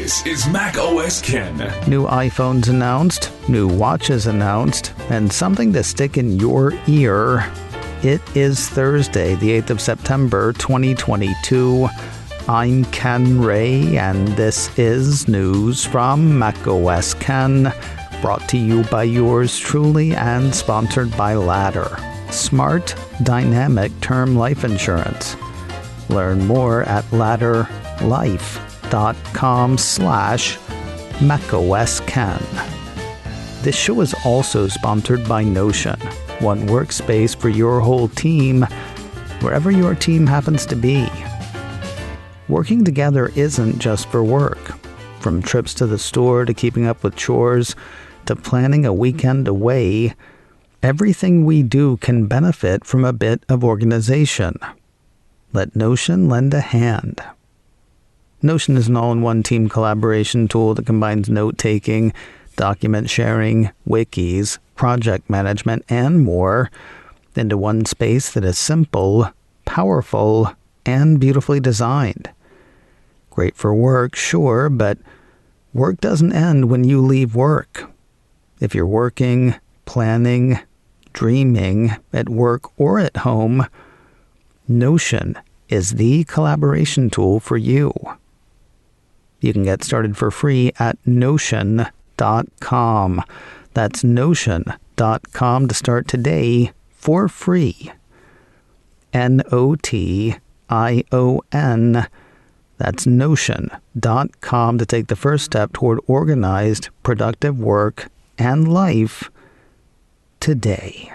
This is Mac OS Ken. New iPhones announced, new watches announced, and something to stick in your ear. It is Thursday, the 8th of September, 2022. I'm Ken Ray, and this is news from Mac OS Ken, brought to you by yours truly and sponsored by Ladder, smart, dynamic term life insurance. Learn more at ladderlife.com/macosken. This show is also sponsored by Notion, one workspace for your whole team, wherever your team happens to be. Working together isn't just for work. From trips to the store to keeping up with chores to planning a weekend away, everything we do can benefit from a bit of organization. Let Notion lend a hand. Notion is an all-in-one team collaboration tool that combines note-taking, document sharing, wikis, project management, and more into one space that is simple, powerful, and beautifully designed. Great for work, sure, but work doesn't end when you leave work. If you're working, planning, dreaming at work or at home, Notion is the collaboration tool for you. You can get started for free at Notion.com. That's Notion.com to start today for free. Notion. That's Notion.com to take the first step toward organized, productive work and life today.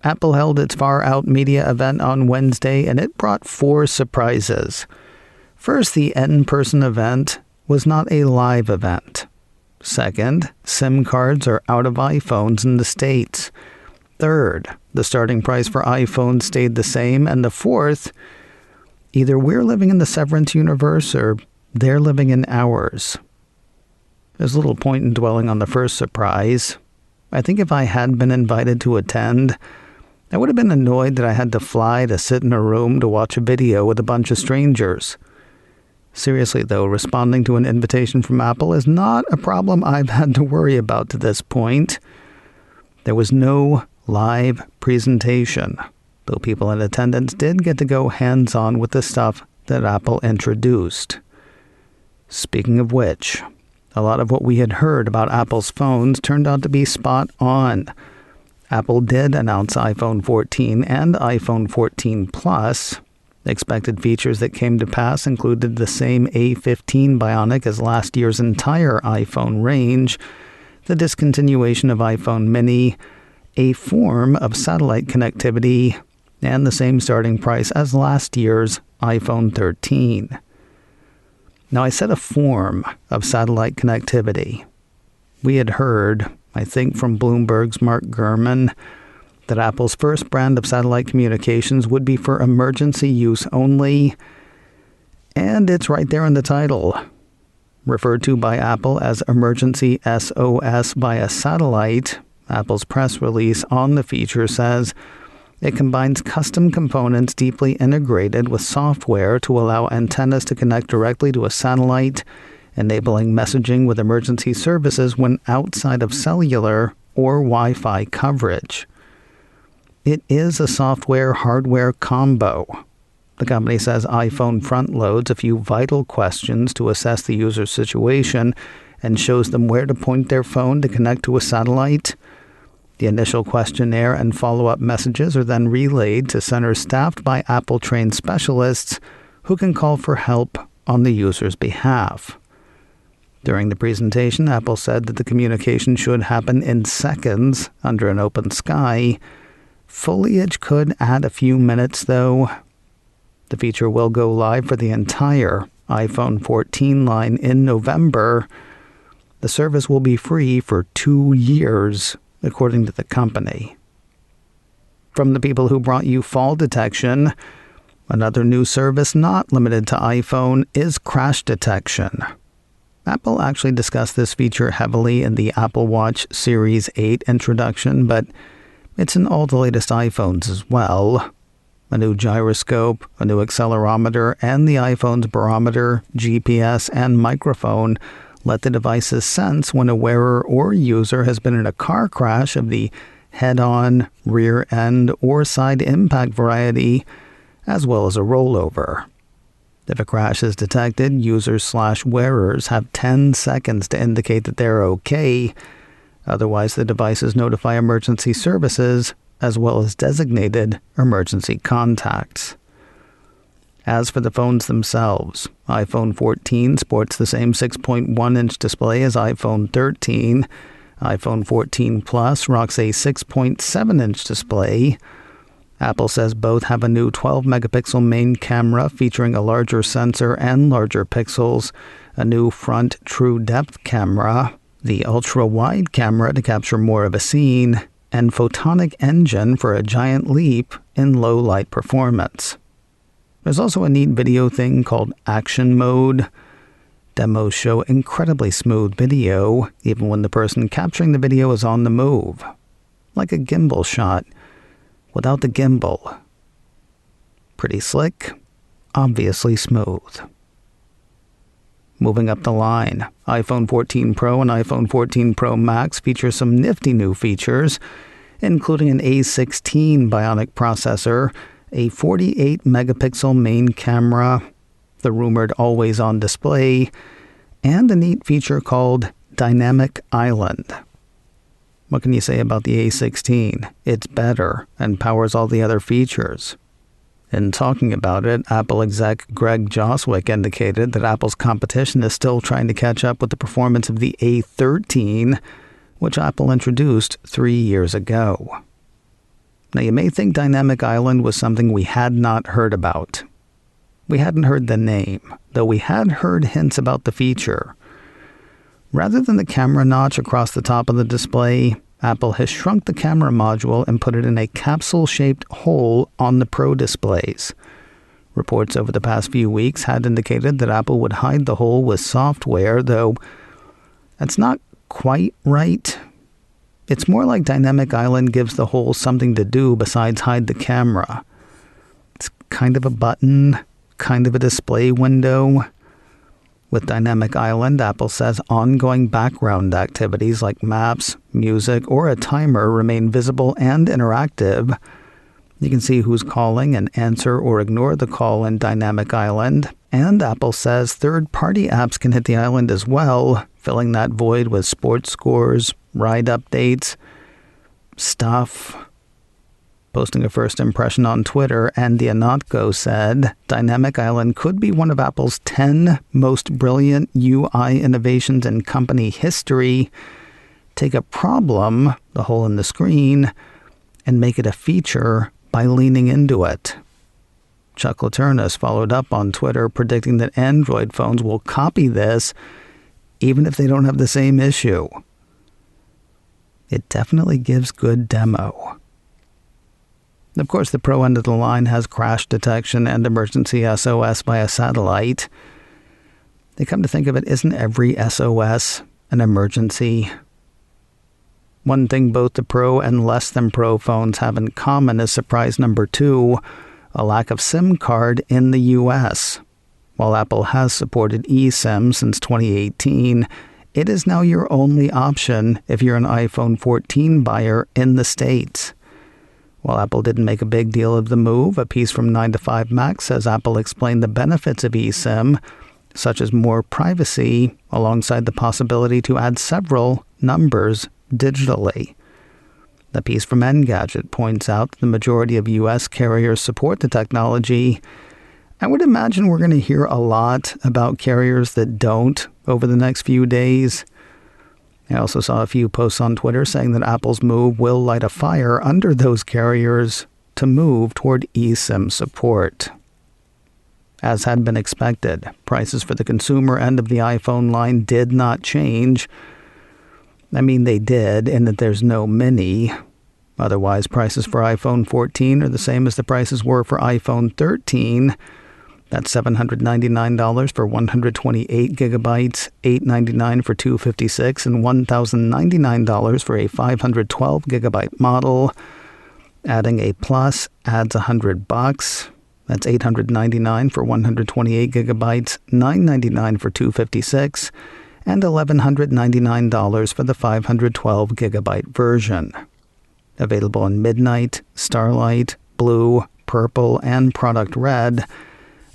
Apple held its Far Out Media event on Wednesday, and it brought 4 surprises. First, the in-person event was not a live event. Second, SIM cards are out of iPhones in the States. Third, the starting price for iPhones stayed the same. And the fourth, either we're living in the Severance universe or they're living in ours. There's little point in dwelling on the first surprise. I think if I had been invited to attend, I would have been annoyed that I had to fly to sit in a room to watch a video with a bunch of strangers. Seriously, though, responding to an invitation from Apple is not a problem I've had to worry about to this point. There was no live presentation, though people in attendance did get to go hands-on with the stuff that Apple introduced. Speaking of which, a lot of what we had heard about Apple's phones turned out to be spot on. Apple did announce iPhone 14 and iPhone 14 Plus. Expected features that came to pass included the same A15 Bionic as last year's entire iPhone range, the discontinuation of iPhone mini, a form of satellite connectivity, and the same starting price as last year's iPhone 13. Now, I said a form of satellite connectivity. We had heard, I think from Bloomberg's Mark Gurman, that Apple's first brand of satellite communications would be for emergency use only, and it's right there in the title. Referred to by Apple as Emergency SOS via satellite, Apple's press release on the feature says it combines custom components deeply integrated with software to allow antennas to connect directly to a satellite, enabling messaging with emergency services when outside of cellular or Wi-Fi coverage. It is a software-hardware combo. The company says iPhone front-loads a few vital questions to assess the user's situation and shows them where to point their phone to connect to a satellite. The initial questionnaire and follow-up messages are then relayed to centers staffed by Apple-trained specialists who can call for help on the user's behalf. During the presentation, Apple said that the communication should happen in seconds under an open sky. Foliage could add a few minutes, though. The feature will go live for the entire iPhone 14 line in November. The service will be free for 2 years, according to the company. From the people who brought you fall detection, another new service not limited to iPhone is crash detection. Apple actually discussed this feature heavily in the Apple Watch Series 8 introduction, but it's in all the latest iPhones as well. a new gyroscope, a new accelerometer, and the iPhone's barometer, GPS, and microphone let the devices sense when a wearer or user has been in a car crash of the head-on, rear end, or side impact variety, as well as a rollover. If a crash is detected, users/wearers have 10 seconds to indicate that they're okay. Otherwise, the devices notify emergency services as well as designated emergency contacts. As for the phones themselves, iPhone 14 sports the same 6.1-inch display as iPhone 13. iPhone 14 Plus rocks a 6.7-inch display. Apple says both have a new 12-megapixel main camera featuring a larger sensor and larger pixels, a new front true depth camera, the ultra-wide camera to capture more of a scene, and photonic engine for a giant leap in low-light performance. There's also a neat video thing called Action Mode. Demos show incredibly smooth video, even when the person capturing the video is on the move. Like a gimbal shot, without the gimbal. Pretty slick, obviously smooth. Moving up the line, iPhone 14 Pro and iPhone 14 Pro Max feature some nifty new features, including an A16 Bionic processor, a 48-megapixel main camera, the rumored always-on display, and a neat feature called Dynamic Island. What can you say about the A16? It's better and powers all the other features. In talking about it, Apple exec Greg Joswick indicated that Apple's competition is still trying to catch up with the performance of the A13, which Apple introduced 3 years ago. Now, you may think Dynamic Island was something we had not heard about. We hadn't heard the name, though we had heard hints about the feature. Rather than the camera notch across the top of the display, Apple has shrunk the camera module and put it in a capsule-shaped hole on the Pro displays. Reports over the past few weeks had indicated that Apple would hide the hole with software, though that's not quite right. It's more like Dynamic Island gives the hole something to do besides hide the camera. It's kind of a button, kind of a display window. With Dynamic Island, Apple says ongoing background activities like maps, music, or a timer remain visible and interactive. You can see who's calling and answer or ignore the call in Dynamic Island. And Apple says third-party apps can hit the island as well, filling that void with sports scores, ride updates, stuff. Posting a first impression on Twitter, Andy Anatko said, Dynamic Island could be one of Apple's 10 most brilliant UI innovations in company history. Take a problem, the hole in the screen, and make it a feature by leaning into it. Chuck Laternas followed up on Twitter, predicting that Android phones will copy this, even if they don't have the same issue. It definitely gives good demo. Of course, the Pro end of the line has crash detection and emergency SOS via satellite. They come to think of it, isn't every SOS an emergency? One thing both the Pro and less than Pro phones have in common is surprise number 2, a lack of SIM card in the US. While Apple has supported eSIM since 2018, it is now your only option if you're an iPhone 14 buyer in the States. While Apple didn't make a big deal of the move, a piece from 9to5Mac says Apple explained the benefits of eSIM, such as more privacy, alongside the possibility to add several numbers digitally. The piece from Engadget points out that the majority of U.S. carriers support the technology. I would imagine we're going to hear a lot about carriers that don't over the next few days. I also saw a few posts on Twitter saying that Apple's move will light a fire under those carriers to move toward eSIM support. As had been expected, prices for the consumer end of the iPhone line did not change. I mean, they did, in that there's no mini. Otherwise, prices for iPhone 14 are the same as the prices were for iPhone 13. That's $799 for 128 gigabytes, $899 for 256, and $1,099 for a 512 gigabyte model. Adding a Plus adds $100. That's $899 for 128 gigabytes, $999 for 256, and $1,199 for the 512 gigabyte version. Available in Midnight, Starlight, Blue, Purple, and Product Red.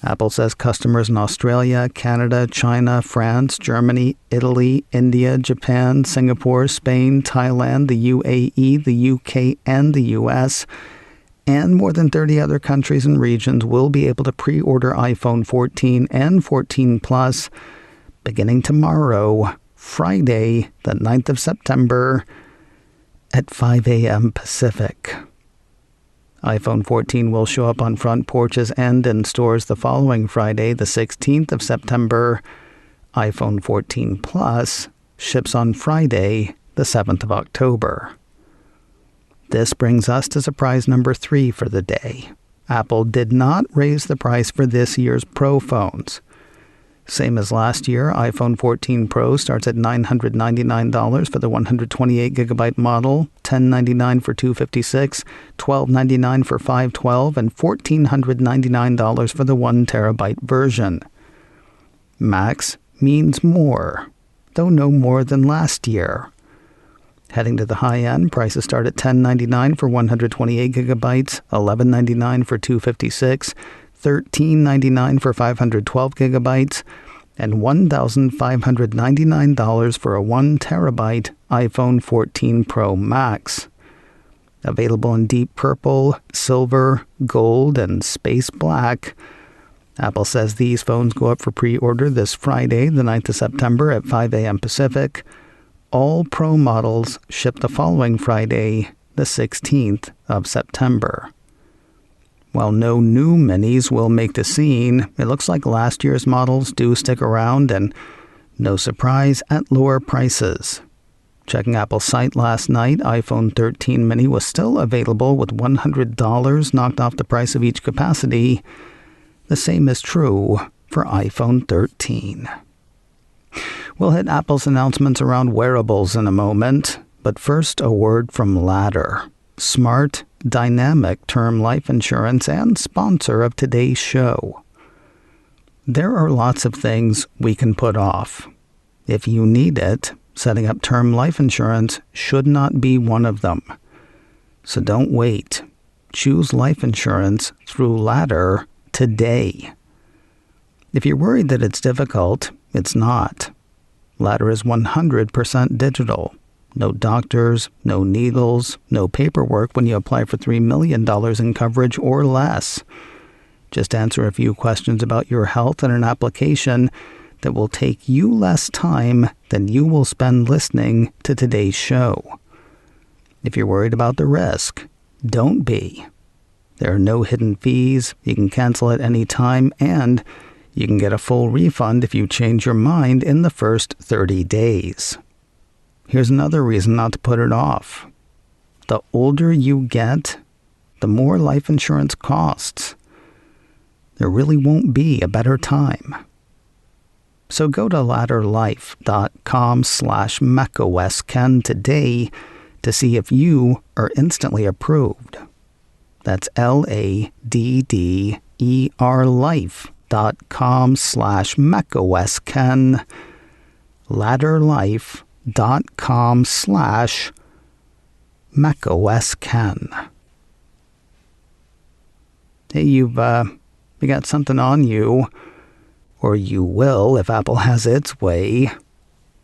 Apple says customers in Australia, Canada, China, France, Germany, Italy, India, Japan, Singapore, Spain, Thailand, the UAE, the UK, and the US, and more than 30 other countries and regions will be able to pre-order iPhone 14 and 14 Plus beginning tomorrow, Friday, the 9th of September, at 5 a.m. Pacific. iPhone 14 will show up on front porches and in stores the following Friday, the 16th of September. iPhone 14 Plus ships on Friday, the 7th of October. This brings us to surprise number 3 for the day. Apple did not raise the price for this year's Pro phones. Same as last year, iPhone 14 Pro starts at $999 for the 128 gigabyte model, $1,099 for 256, $1,299 for 512, and $1,499 for the 1 terabyte version. Max means more, though no more than last year. Heading to the high end, prices start at $1,099 for 128 gigabytes, $1,199 for 256, $1,399 for 512 gigabytes, and $1,599 for a 1 terabyte iPhone 14 Pro Max. Available in deep purple, silver, gold, and space black. Apple says these phones go up for pre-order this Friday, the 9th of September at 5 a.m. Pacific. All Pro models ship the following Friday, the 16th of September. While no new minis will make the scene, it looks like last year's models do stick around, and no surprise, at lower prices. Checking Apple's site last night, iPhone 13 mini was still available with $100 knocked off the price of each capacity. The same is true for iPhone 13. We'll hit Apple's announcements around wearables in a moment, but first a word from Ladder, smart, dynamic term life insurance and sponsor of today's show. There are lots of things we can put off. If you need it, setting up term life insurance should not be one of them. So don't wait. Choose life insurance through Ladder today. If you're worried that it's difficult, it's not. Ladder is 100% digital. No doctors, no needles, no paperwork when you apply for $3 million in coverage or less. Just answer a few questions about your health in an application that will take you less time than you will spend listening to today's show. If you're worried about the risk, don't be. There are no hidden fees, you can cancel at any time, and you can get a full refund if you change your mind in the first 30 days. Here's another reason not to put it off. The older you get, the more life insurance costs. There really won't be a better time. So go to ladderlife.com/macOSKen today to see if you are instantly approved. That's LADDER life.com/macOSKen. ladderlife.com/macOSKen. Hey, you got something on you, or you will if Apple has its way.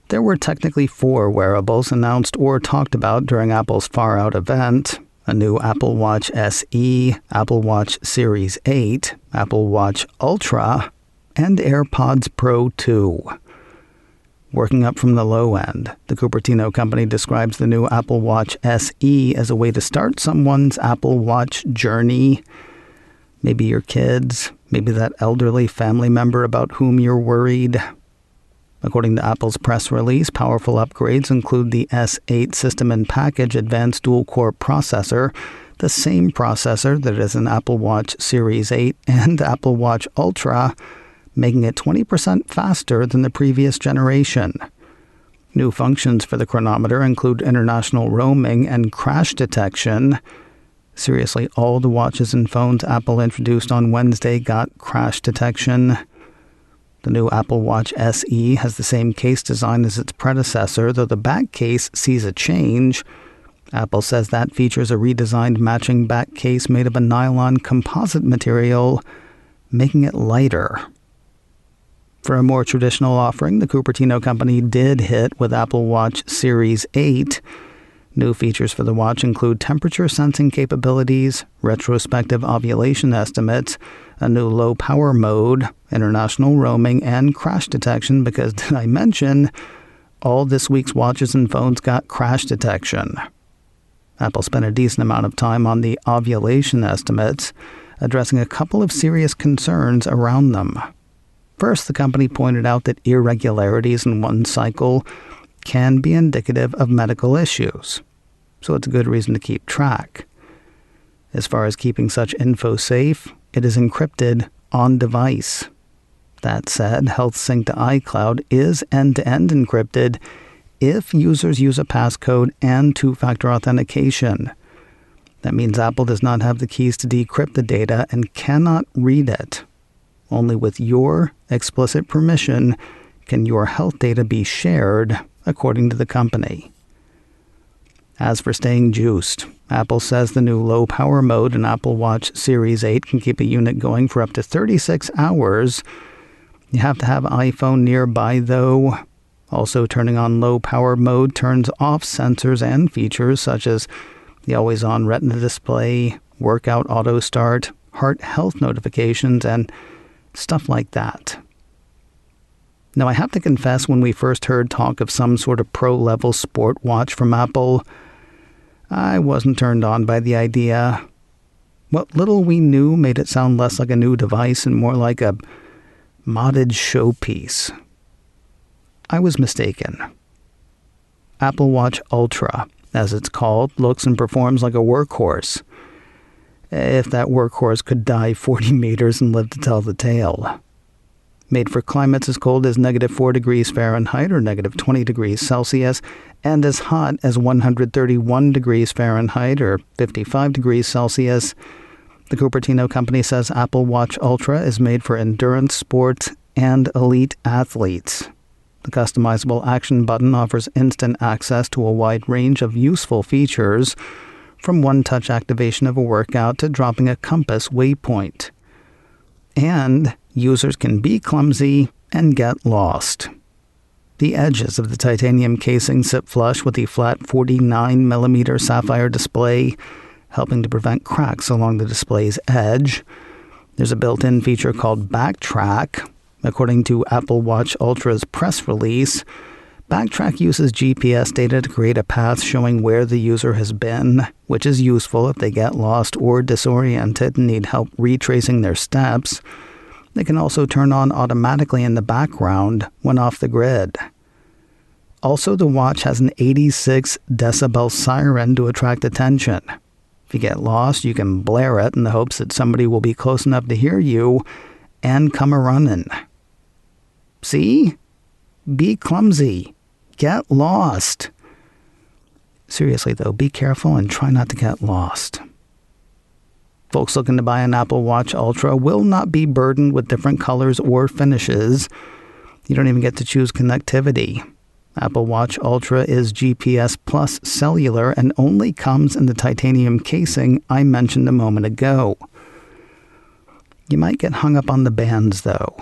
There were technically 4 wearables announced or talked about during Apple's Far Out event: a new Apple Watch SE, Apple Watch Series 8, Apple Watch Ultra, and AirPods Pro 2. Working up from the low end, the Cupertino company describes the new Apple Watch SE as a way to start someone's Apple Watch journey. Maybe your kids, maybe that elderly family member about whom you're worried. According to Apple's press release, powerful upgrades include the S8 System in Package Advanced Dual-Core Processor, the same processor that is in Apple Watch Series 8 and Apple Watch Ultra, making it 20% faster than the previous generation. New functions for the chronometer include international roaming and crash detection. Seriously, all the watches and phones Apple introduced on Wednesday got crash detection. The new Apple Watch SE has the same case design as its predecessor, though the back case sees a change. Apple says that features a redesigned matching back case made of a nylon composite material, making it lighter. For a more traditional offering, the Cupertino company did hit with Apple Watch Series 8. New features for the watch include temperature sensing capabilities, retrospective ovulation estimates, a new low-power mode, international roaming, and crash detection because, did I mention, all this week's watches and phones got crash detection. Apple spent a decent amount of time on the ovulation estimates, addressing a couple of serious concerns around them. First, the company pointed out that irregularities in one cycle can be indicative of medical issues, so it's a good reason to keep track. As far as keeping such info safe, it is encrypted on device. That said, Health Sync to iCloud is end-to-end encrypted if users use a passcode and two-factor authentication. That means Apple does not have the keys to decrypt the data and cannot read it. Only with your explicit permission can your health data be shared, according to the company. As for staying juiced, Apple says the new low-power mode in Apple Watch Series 8 can keep a unit going for up to 36 hours. You have to have iPhone nearby, though. Also, turning on low-power mode turns off sensors and features such as the always-on Retina display, workout auto start, heart health notifications, and stuff like that. Now, I have to confess, when we first heard talk of some sort of pro-level sport watch from Apple, I wasn't turned on by the idea. What little we knew made it sound less like a new device and more like a modded showpiece. I was mistaken. Apple Watch Ultra, as it's called, looks and performs like a workhorse. If that workhorse could dive 40 meters and live to tell the tale. Made for climates as cold as -4 degrees Fahrenheit or -20 degrees Celsius, and as hot as 131 degrees Fahrenheit or 55 degrees Celsius, the Cupertino company says Apple Watch Ultra is made for endurance sports and elite athletes. The customizable action button offers instant access to a wide range of useful features, from one-touch activation of a workout to dropping a compass waypoint. And users can be clumsy and get lost. The edges of the titanium casing sit flush with the flat 49mm sapphire display, helping to prevent cracks along the display's edge. There's a built-in feature called Backtrack. According to Apple Watch Ultra's press release, Backtrack uses GPS data to create a path showing where the user has been, which is useful if they get lost or disoriented and need help retracing their steps. They can also turn on automatically in the background when off the grid. Also, the watch has an 86 decibel siren to attract attention. If you get lost, you can blare it in the hopes that somebody will be close enough to hear you and come a-running. See? Be clumsy. Get lost. Seriously, though, be careful and try not to get lost. Folks looking to buy an Apple Watch Ultra will not be burdened with different colors or finishes. You don't even get to choose connectivity. Apple Watch Ultra is GPS plus cellular and only comes in the titanium casing I mentioned a moment ago. You might get hung up on the bands, though.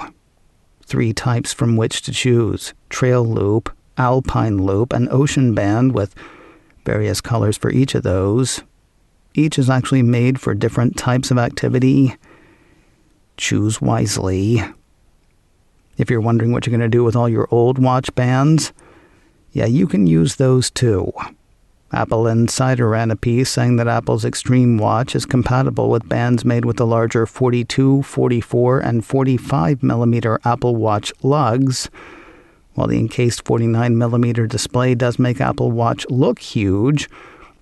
3 types from which to choose: Trail Loop, Alpine Loop, and Ocean Band, with various colors for each of those. Each is actually made for different types of activity. Choose wisely. If you're wondering what you're going to do with all your old watch bands, yeah, you can use those too. Apple Insider ran a piece saying that Apple's Extreme Watch is compatible with bands made with the larger 42, 44, and 45mm Apple Watch lugs. While the encased 49mm display does make Apple Watch look huge,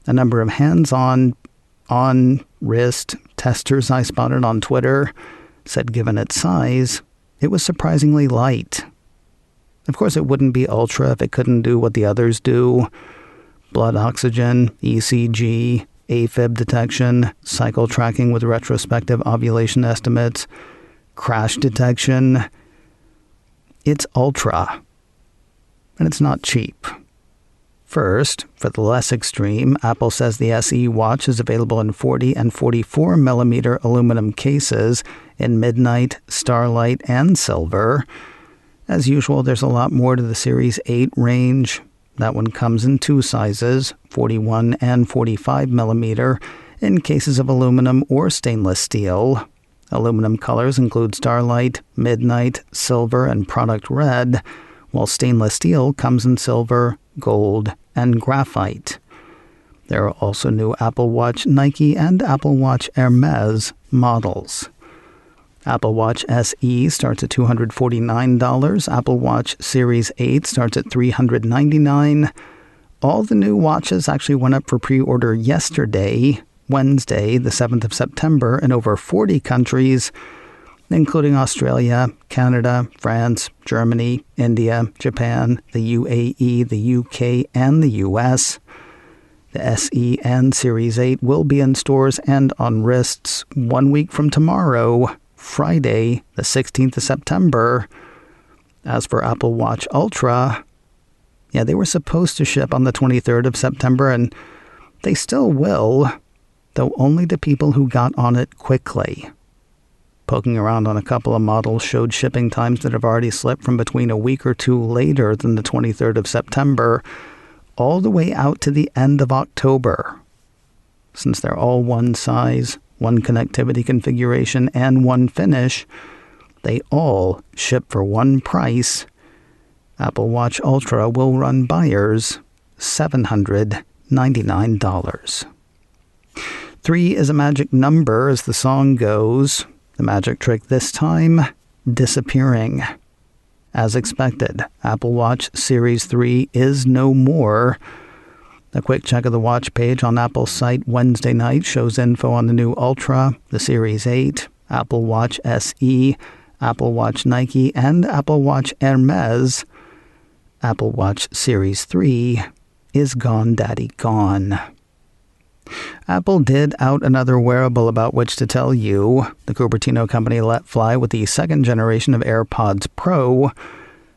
a number of hands-on, wrist testers I spotted on Twitter said given its size, it was surprisingly light. Of course, it wouldn't be Ultra if it couldn't do what the others do: blood oxygen, ECG, AFib detection, cycle tracking with retrospective ovulation estimates, crash detection. It's ultra, and it's not cheap. First, for the less extreme, Apple says the SE watch is available in 40 and 44 millimeter aluminum cases in midnight, starlight, and silver. As usual, there's a lot more to the Series 8 range. That one comes in two sizes, 41 and 45 millimeter, in cases of aluminum or stainless steel. Aluminum colors include starlight, midnight, silver, and product red, while stainless steel comes in silver, gold, and graphite. There are also new Apple Watch Nike and Apple Watch Hermes models. Apple Watch SE starts at $249. Apple Watch Series 8 starts at $399. All the new watches actually went up for pre-order yesterday, Wednesday, the 7th of September, in over 40 countries, including Australia, Canada, France, Germany, India, Japan, the UAE, the UK, and the US. The SE and Series 8 will be in stores and on wrists 1 week from tomorrow, Friday, the 16th of September. As for Apple Watch Ultra, they were supposed to ship on the 23rd of September, and they still will, though only to people who got on it quickly. Poking around on a couple of models showed shipping times that have already slipped from between a week or two later than the 23rd of September, all the way out to the end of October. Since they're all one size, one connectivity configuration, and one finish, they all ship for one price. Apple Watch Ultra will run buyers $799. 3 is a magic number, as the song goes. The magic trick this time, disappearing. As expected, Apple Watch Series 3 is no more. A quick check of the watch page on Apple's site Wednesday night shows info on the new Ultra, the Series 8, Apple Watch SE, Apple Watch Nike, and Apple Watch Hermes. Apple Watch Series 3 is gone daddy gone. Apple did out another wearable about which to tell you. The Cupertino company let fly with the second generation of AirPods Pro.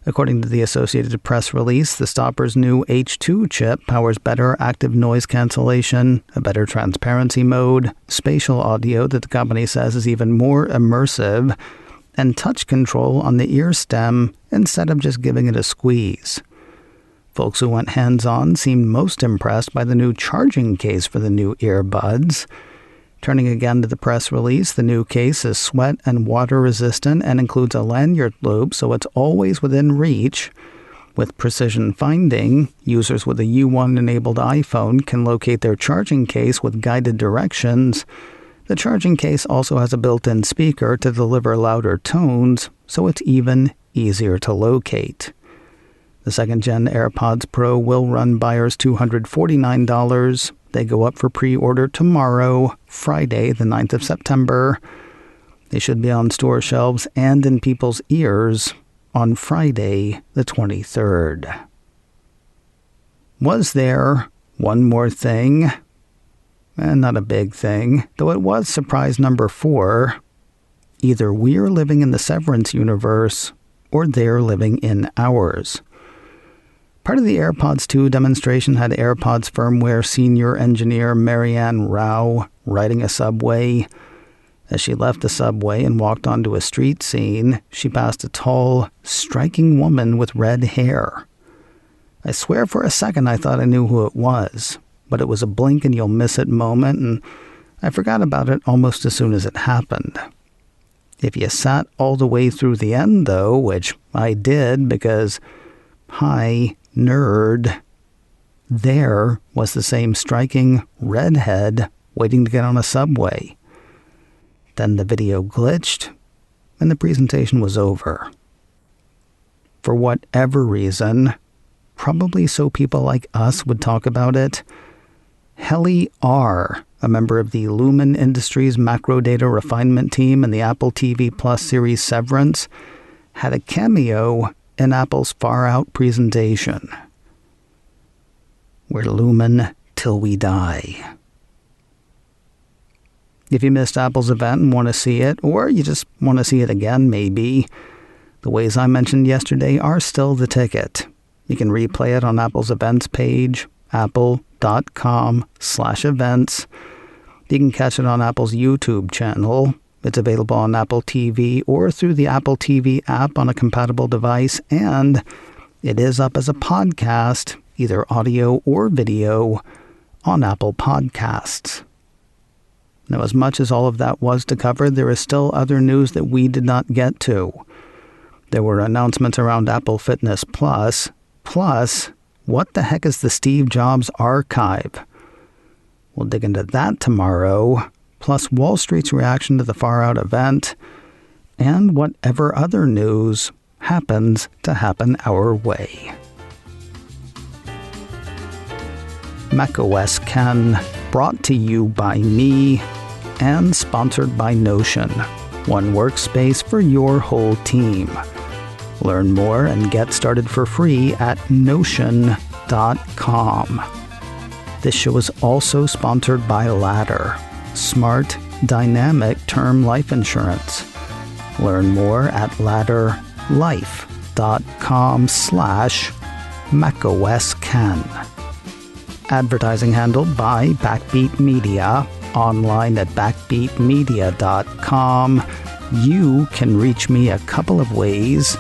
According to the Associated Press release, the stopper's new H2 chip powers better active noise cancellation, a better transparency mode, spatial audio that the company says is even more immersive, and touch control on the ear stem instead of just giving it a squeeze. Folks who went hands-on seemed most impressed by the new charging case for the new earbuds. Turning again to the press release, the new case is sweat and water resistant and includes a lanyard loop, so it's always within reach. With precision finding, users with a U1-enabled iPhone can locate their charging case with guided directions. The charging case also has a built-in speaker to deliver louder tones, so it's even easier to locate. The second-gen AirPods Pro will run buyers $249. They go up for pre-order tomorrow, Friday, the 9th of September. They should be on store shelves and in people's ears on Friday, the 23rd. Was there one more thing? Not a big thing, though it was surprise number 4. Either we're living in the Severance universe, or they're living in ours. Part of the AirPods 2 demonstration had AirPods firmware senior engineer Marianne Rao riding a subway. As she left the subway and walked onto a street scene, she passed a tall, striking woman with red hair. I swear for a second I thought I knew who it was, but it was a blink and you'll miss it moment, and I forgot about it almost as soon as it happened. If you sat all the way through the end, though, which I did because, hi, nerd, there was the same striking redhead waiting to get on a subway. Then the video glitched, and the presentation was over. For whatever reason, probably so people like us would talk about it, Helly R., a member of the Lumon Industries macro data refinement team in the Apple TV Plus series Severance, had a cameo in Apple's Far Out presentation. We're Lumon till we die. If you missed Apple's event and want to see it, or you just want to see it again, maybe, the ways I mentioned yesterday are still the ticket. You can replay it on Apple's events page, apple.com/events. You can catch it on Apple's YouTube channel. It's available on Apple TV or through the Apple TV app on a compatible device, and it is up as a podcast, either audio or video, on Apple Podcasts. Now, as much as all of that was to cover, there is still other news that we did not get to. There were announcements around Apple Fitness Plus. Plus, what the heck is the Steve Jobs archive? We'll dig into that tomorrow, plus Wall Street's reaction to the Far Out event, and whatever other news happens to happen our way. macOS Ken, brought to you by me and sponsored by Notion, one workspace for your whole team. Learn more and get started for free at Notion.com. This show is also sponsored by Ladder, smart, dynamic term life insurance. Learn more at ladderlife.com/macOSKen. Advertising handled by Backbeat Media, online at backbeatmedia.com. You can reach me a couple of ways.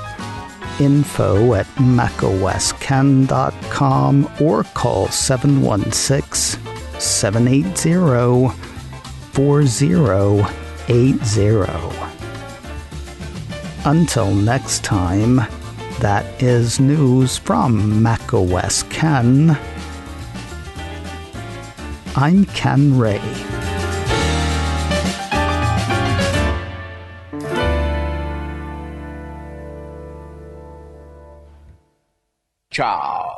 info@macosken.com or call 716-780-4080. Until next time, that is news from macOS Ken. I'm Ken Ray. Ciao.